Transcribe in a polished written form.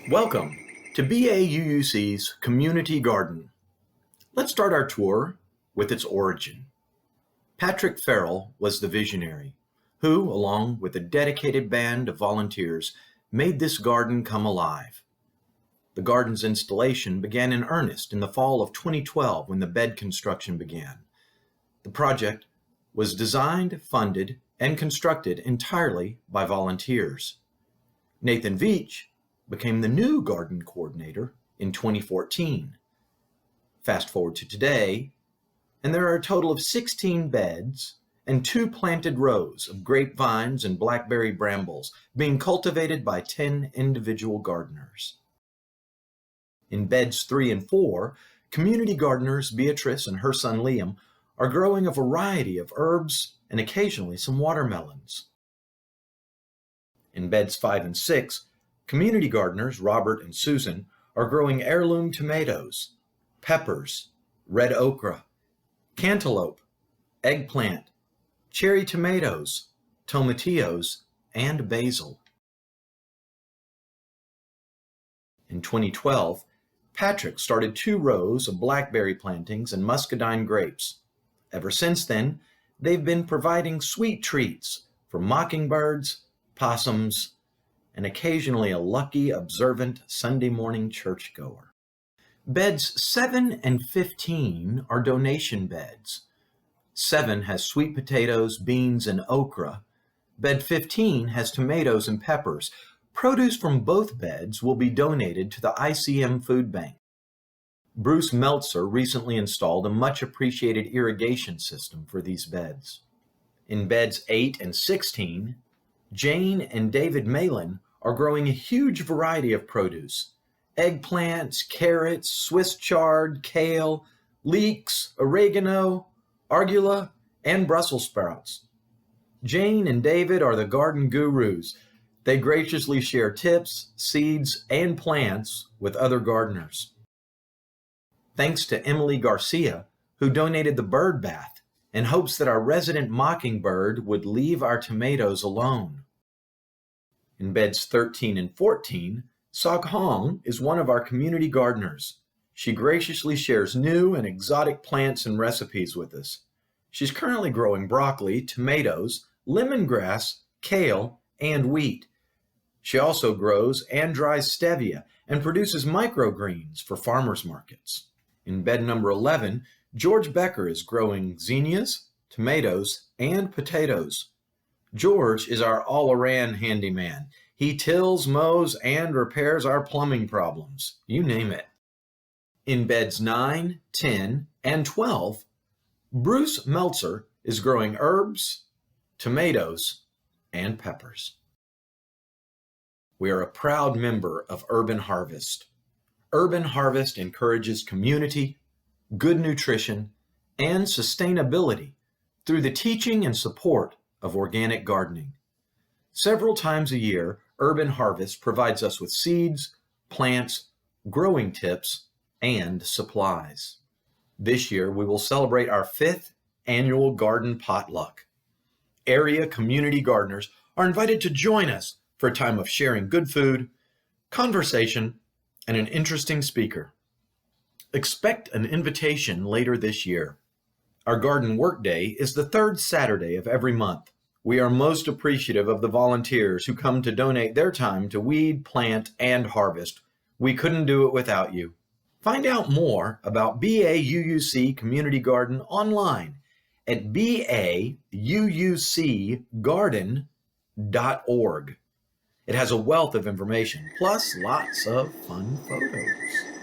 Welcome to BAUUC's Community Garden. Let's start our tour with its origin. Patrick Farrell was the visionary who, along with a dedicated band of volunteers, made this garden come alive. The garden's installation began in earnest in the fall of 2012 when the bed construction began. The project was designed, funded, and constructed entirely by volunteers. Nathan Veach became the new garden coordinator in 2014. Fast forward to today, and there are a total of 16 beds and 2 planted rows of grapevines and blackberry brambles being cultivated by 10 individual gardeners. In beds 3 and 4, community gardeners Beatrice and her son Liam are growing a variety of herbs and occasionally some watermelons. In beds 5 and 6, community gardeners Robert and Susan are growing heirloom tomatoes, peppers, red okra, cantaloupe, eggplant, cherry tomatoes, tomatillos, and basil. In 2012, Patrick started 2 rows of blackberry plantings and muscadine grapes. Ever since then, they've been providing sweet treats for mockingbirds, possums, and occasionally a lucky, observant Sunday morning churchgoer. Beds 7 and 15 are donation beds. 7 has sweet potatoes, beans, and okra. Bed 15 has tomatoes and peppers. Produce from both beds will be donated to the ICM Food Bank. Bruce Meltzer recently installed a much-appreciated irrigation system for these beds. In beds 8 and 16, Jane and David Malin are growing a huge variety of produce: eggplants, carrots, Swiss chard, kale, leeks, oregano, arugula, and Brussels sprouts. Jane and David are the garden gurus. They graciously share tips, seeds, and plants with other gardeners. Thanks to Emily Garcia, who donated the bird bath in hopes that our resident mockingbird would leave our tomatoes alone. In beds 13 and 14, Sok Hong is one of our community gardeners. She graciously shares new and exotic plants and recipes with us. She's currently growing broccoli, tomatoes, lemongrass, kale, and wheat. She also grows and dries stevia and produces microgreens for farmers markets. In bed number 11, George Becker is growing zinnias, tomatoes, and potatoes. George is our all-around handyman. He tills, mows, and repairs our plumbing problems. You name it. In beds 9, 10, and 12, Bruce Meltzer is growing herbs, tomatoes, and peppers. We are a proud member of Urban Harvest. Urban Harvest encourages community, good nutrition, and sustainability through the teaching and support of organic gardening. Several times a year, Urban Harvest provides us with seeds, plants, growing tips, and supplies. This year, we will celebrate our 5th annual garden potluck. Area community gardeners are invited to join us for a time of sharing good food, conversation, and an interesting speaker. Expect an invitation later this year. Our garden workday is the 3rd Saturday of every month. We are most appreciative of the volunteers who come to donate their time to weed, plant, and harvest. We couldn't do it without you. Find out more about BAUUC Community Garden online at BAUUCgarden.org. It has a wealth of information, plus lots of fun photos.